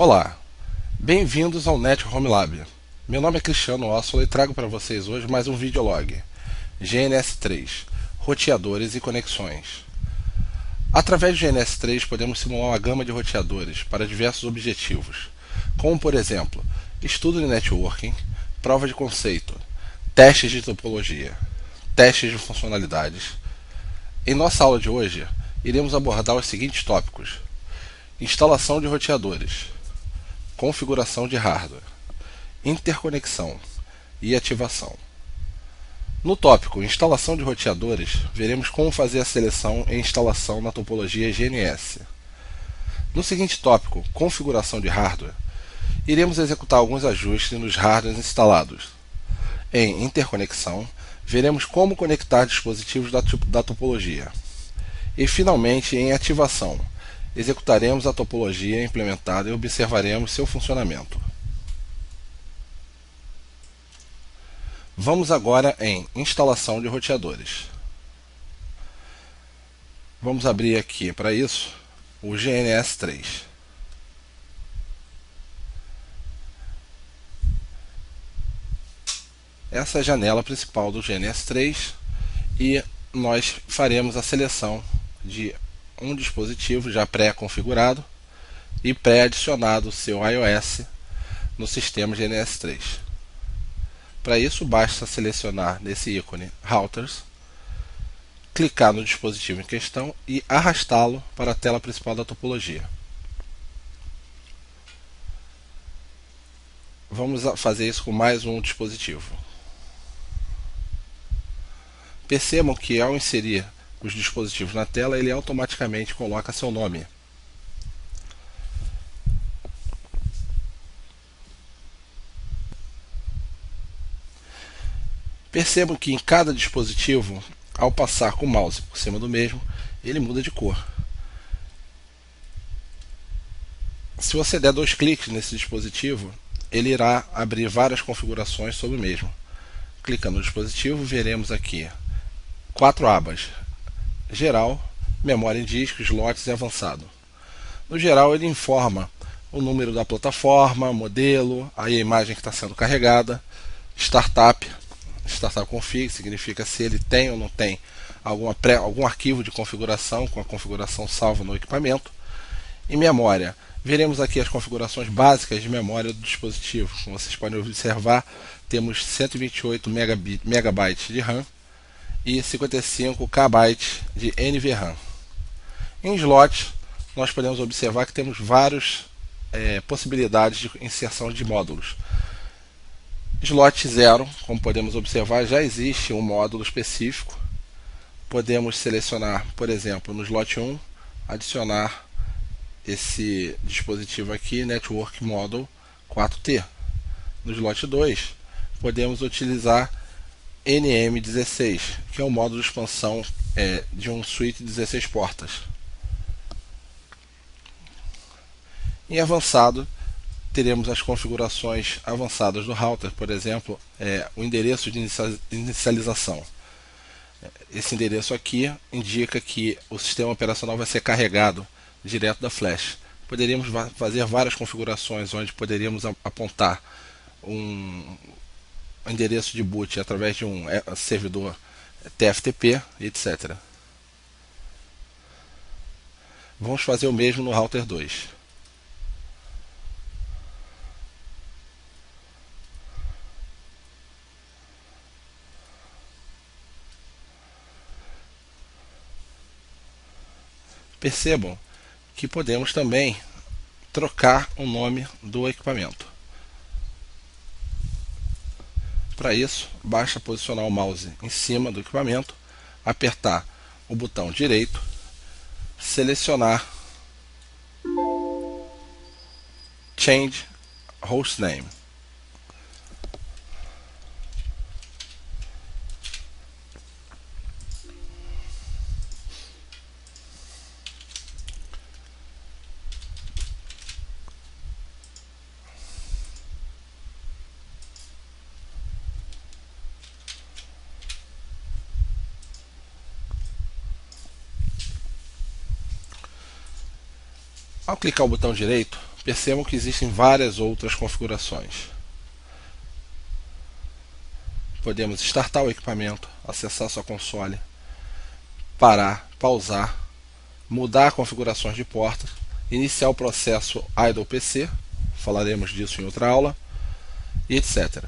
Olá, bem-vindos ao Net Home Lab. Meu nome é Cristiano Ossola e trago para vocês hoje mais um videolog GNS3, roteadores e conexões. Através do GNS3 podemos simular uma gama de roteadores para diversos objetivos, como por exemplo, estudo de networking, prova de conceito, testes de topologia, testes de funcionalidades. Em nossa aula de hoje, iremos abordar os seguintes tópicos: instalação de roteadores, configuração de hardware, interconexão e ativação. No tópico instalação de roteadores, veremos como fazer a seleção e instalação na topologia GNS. No seguinte tópico, configuração de hardware, iremos executar alguns ajustes nos hardwares instalados. Em interconexão, veremos como conectar dispositivos da topologia. E finalmente, em ativação, executaremos a topologia implementada e observaremos seu funcionamento. Vamos agora em instalação de roteadores. Vamos abrir aqui para isso o GNS3. Essa é a janela principal do GNS3 e nós faremos a seleção de um dispositivo já pré-configurado e pré-adicionado o seu iOS no sistema GNS3. Para isso, basta selecionar nesse ícone Routers, clicar no dispositivo em questão e arrastá-lo para a tela principal da topologia. Vamos fazer isso com mais um dispositivo. Percebam que ao inserir os dispositivos na tela, ele automaticamente coloca seu nome. Percebam que em cada dispositivo, ao passar com o mouse por cima do mesmo, ele muda de cor. Se você der 2 cliques nesse dispositivo, ele irá abrir várias configurações sobre o mesmo. Clicando no dispositivo, veremos aqui 4 abas: geral, memória em disco, slots e avançado. No geral, ele informa o número da plataforma, modelo, a imagem que está sendo carregada, startup config, significa se ele tem ou não tem algum arquivo de configuração com a configuração salva no equipamento. Em memória, veremos aqui as configurações básicas de memória do dispositivo. Como vocês podem observar, temos 128 MB de RAM e 55 KB de NVRAM. Em slot, nós podemos observar que temos várias possibilidades de inserção de módulos. Slot 0, como podemos observar, já existe um módulo específico. Podemos selecionar, por exemplo, no slot 1, adicionar esse dispositivo aqui, Network Module 4T. No slot 2, podemos utilizar NM16, que é um módulo de expansão de um switch de 16 portas. Em avançado, teremos as configurações avançadas do router, por exemplo, o endereço de inicialização. Esse endereço aqui indica que o sistema operacional vai ser carregado direto da flash. Poderíamos fazer várias configurações, onde poderíamos apontar um endereço de boot através de um servidor TFTP, etc. Vamos fazer o mesmo no router 2. Percebam que podemos também trocar o nome do equipamento. Para isso, basta posicionar o mouse em cima do equipamento, apertar o botão direito, selecionar Change Hostname. Ao clicar o botão direito, percebam que existem várias outras configurações. Podemos startar o equipamento, acessar sua console, parar, pausar, mudar configurações de portas, iniciar o processo idle PC, falaremos disso em outra aula, e etc.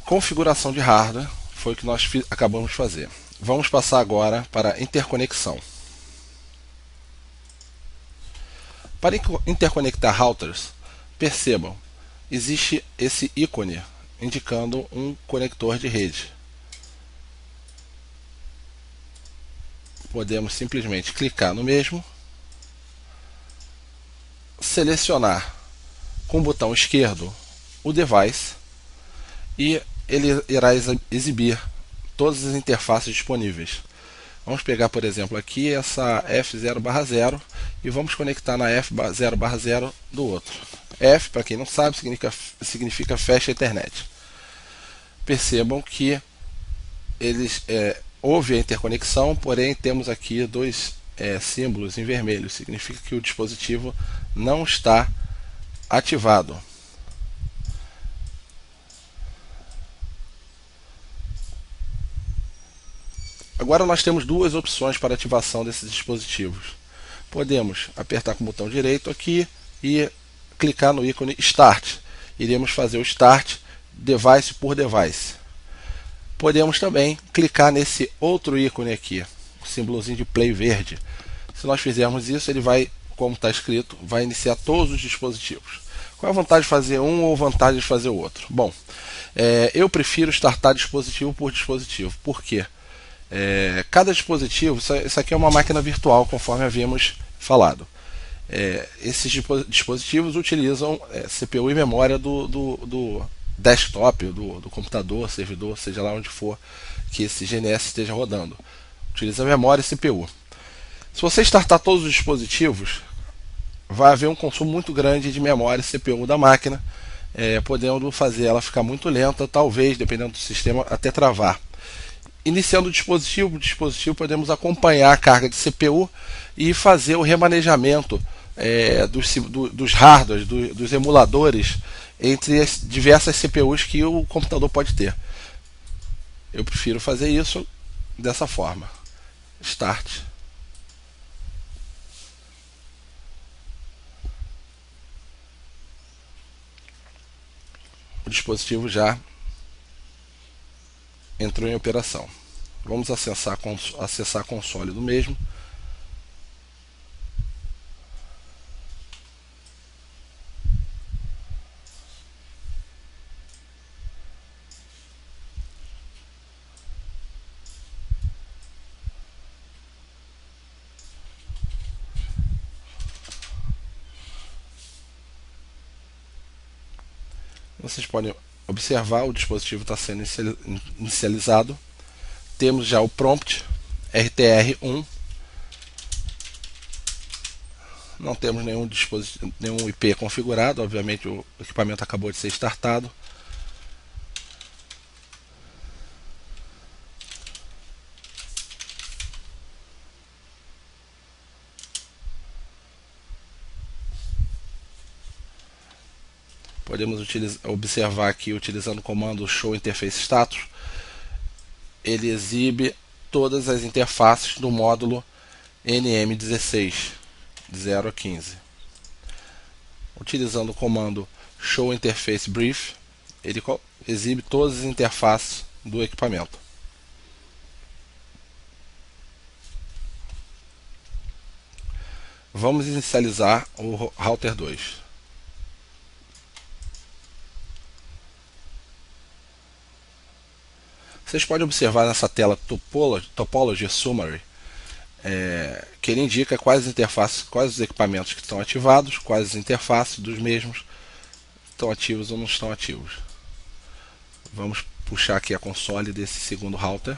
Configuração de hardware foi o que nós acabamos de fazer. Vamos passar agora para interconexão. Para interconectar routers, percebam, existe esse ícone indicando um conector de rede. Podemos simplesmente clicar no mesmo, selecionar com o botão esquerdo o device e ele irá exibir todas as interfaces disponíveis. Vamos pegar, por exemplo, aqui essa F0/0 e vamos conectar na F0/0 do outro. F, para quem não sabe, significa Fast Ethernet. Percebam que houve a interconexão, porém temos aqui dois símbolos em vermelho. Significa que o dispositivo não está ativado. Agora nós temos duas opções para ativação desses dispositivos. Podemos apertar com o botão direito aqui e clicar no ícone Start. Iremos fazer o Start device por device. Podemos também clicar nesse outro ícone aqui, o símbolozinho de Play verde. Se nós fizermos isso, ele vai, como está escrito, vai iniciar todos os dispositivos. Qual é a vantagem de fazer um ou a vantagem de fazer o outro? Bom, eu prefiro startar dispositivo por dispositivo. Por quê? Cada dispositivo, isso aqui é uma máquina virtual, conforme havíamos falado. Esses dispositivos utilizam CPU e memória do desktop, do computador, servidor, seja lá onde for que esse GNS esteja rodando. Utiliza memória e CPU. Se você startar todos os dispositivos, vai haver um consumo muito grande de memória e CPU da máquina, podendo fazer ela ficar muito lenta, talvez, dependendo do sistema, até travar. Iniciando o dispositivo podemos acompanhar a carga de CPU e fazer o remanejamento dos hardwares, dos emuladores entre as diversas CPUs que o computador pode ter. Eu prefiro fazer isso dessa forma. Start. O dispositivo já entrou em operação. Vamos acessar a console do mesmo. Vocês podem observar, o dispositivo está sendo inicializado. Temos já o prompt RTR1. Não temos nenhum IP configurado, obviamente o equipamento acabou de ser startado. Podemos observar aqui, utilizando o comando show interface status, ele exibe todas as interfaces do módulo NM16 de 0 a 15. Utilizando o comando show interface brief, ele exibe todas as interfaces do equipamento. Vamos inicializar o router 2. Vocês podem observar nessa tela Topology Summary, que ele indica quais interfaces, quais os equipamentos que estão ativados, quais as interfaces dos mesmos estão ativos ou não estão ativos. Vamos puxar aqui a console desse segundo router.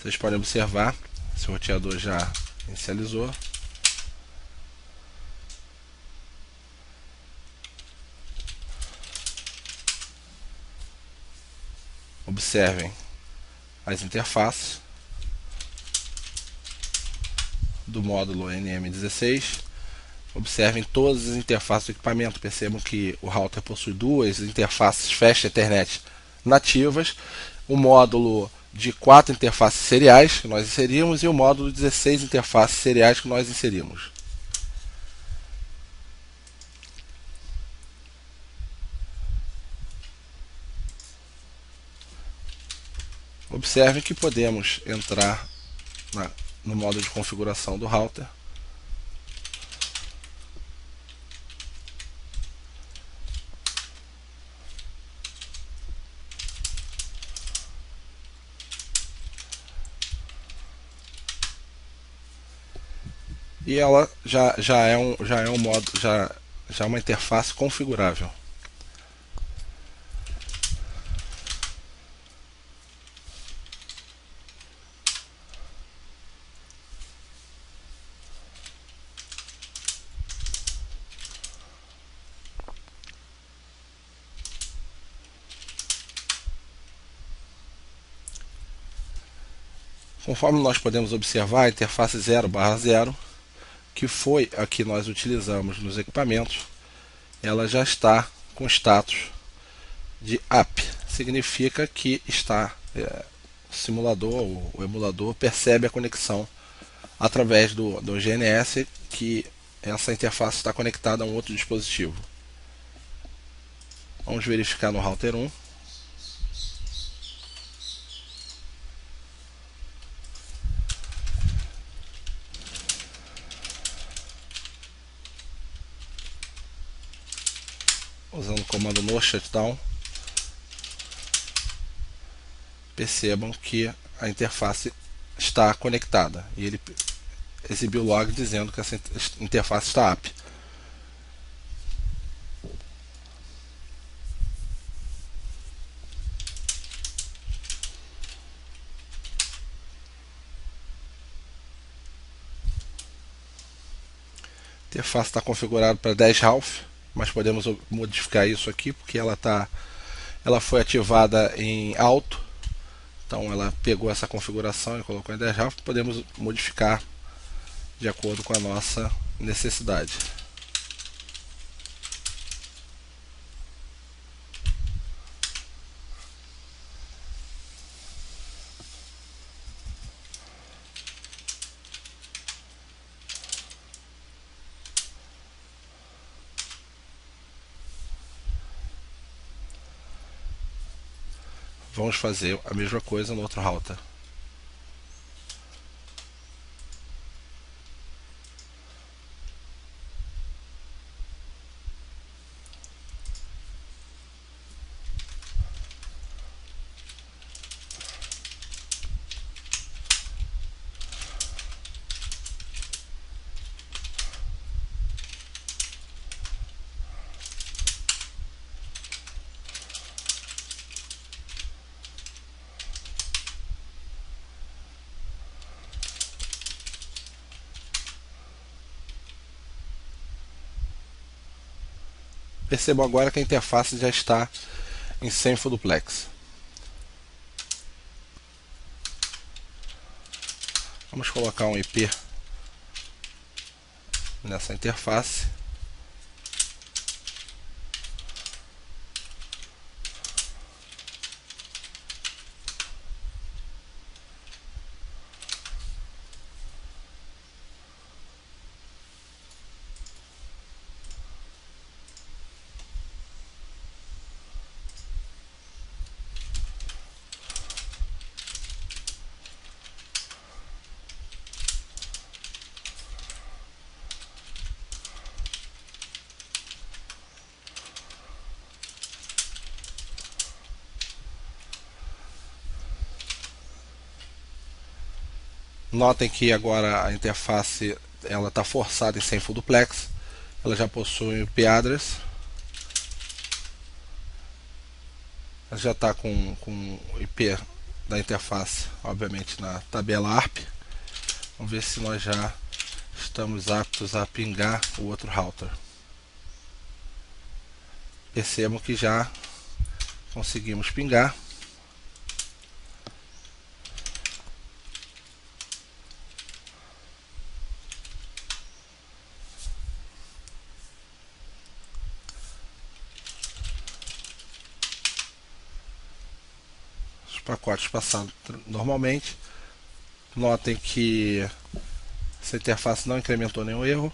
Vocês podem observar, se o roteador já inicializou. Observem as interfaces do módulo NM16. Observem todas as interfaces do equipamento. Percebam que o router possui duas interfaces Fast Ethernet nativas, o módulo de 4 interfaces seriais que nós inserimos e o módulo de 16 interfaces seriais que nós inserimos. Observem que podemos entrar no modo de configuração do router. E ela já é um modo, já é uma interface configurável. Conforme nós podemos observar, a interface 0/0, que foi a que nós utilizamos nos equipamentos, ela já está com status de app. Significa que o simulador, o emulador, percebe a conexão através do GNS, que essa interface está conectada a um outro dispositivo. Vamos verificar no router 1. Usando o comando no shutdown, percebam que a interface está conectada e ele exibiu o log dizendo que essa interface está app. A interface está configurada para 10 Half, mas podemos modificar isso aqui porque ela foi ativada em alto. Então ela pegou essa configuração e colocou em 10 Half. Podemos modificar de acordo com a nossa necessidade. Vamos fazer a mesma coisa no outro router. Percebam agora que a interface já está em 100 full duplex. Vamos colocar um IP nessa interface. Notem que agora a interface está forçada em 100 full duplex. Ela já possui o IP address. Ela já está com o IP da interface, obviamente na tabela ARP. Vamos ver se nós já estamos aptos a pingar o outro router. Percebam que já conseguimos pingar. Os pacotes passaram normalmente. Notem que essa interface não incrementou nenhum erro.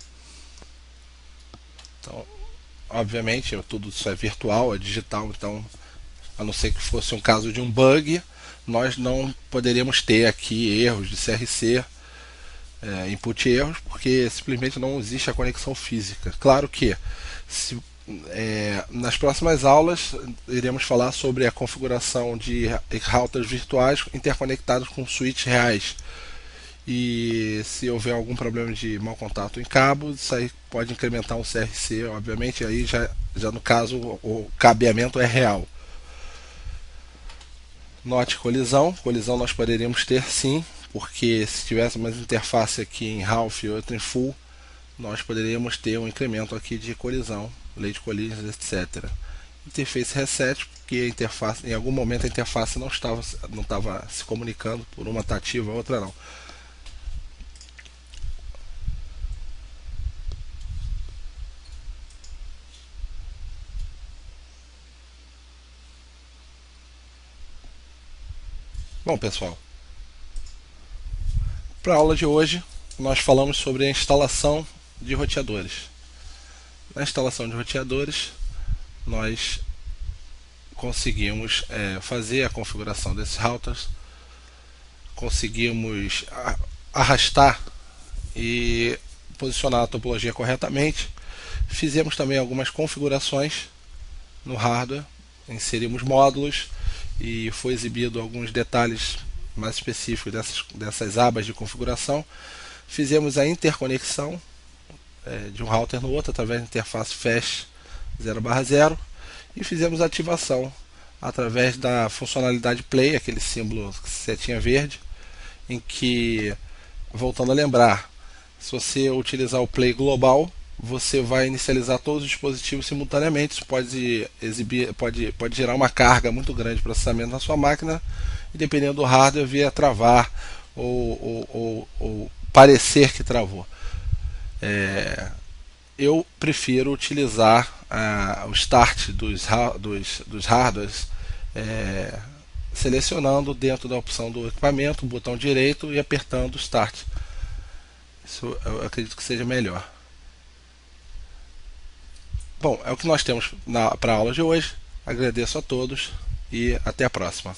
Então, obviamente, tudo isso é virtual, é digital, então, a não ser que fosse um caso de um bug, nós não poderíamos ter aqui erros de CRC, input erros, porque simplesmente não existe a conexão física. Claro que nas próximas aulas iremos falar sobre a configuração de routers virtuais interconectados com switches reais. E se houver algum problema de mau contato em cabo, isso aí pode incrementar um CRC, obviamente, aí já no caso o cabeamento é real. Note colisão. Colisão nós poderíamos ter sim, porque se tivesse uma interface aqui em half e outra em full, nós poderíamos ter um incremento aqui de colisão, late collisions, etc. Interface reset, porque a interface, em algum momento a interface não estava se comunicando, por uma está ativa, a outra não. Bom, pessoal, para a aula de hoje nós falamos sobre a instalação de roteadores. Na instalação de roteadores nós conseguimos fazer a configuração desses routers, conseguimos arrastar e posicionar a topologia corretamente. Fizemos também algumas configurações no hardware, inserimos módulos e foi exibido alguns detalhes mais específicos dessas abas de configuração. Fizemos a interconexão de um router no outro através da interface flash 0/0 e fizemos a ativação através da funcionalidade play, aquele símbolo setinha verde, em que, voltando a lembrar, se você utilizar o play global, você vai inicializar todos os dispositivos simultaneamente. Isso pode gerar uma carga muito grande de processamento na sua máquina e, dependendo do hardware, vir a travar ou parecer que travou. Eu prefiro utilizar o start dos hardwares selecionando dentro da opção do equipamento o botão direito e apertando o start. Isso eu acredito que seja melhor. Bom, é o que nós temos para a aula de hoje. Agradeço a todos e até a próxima.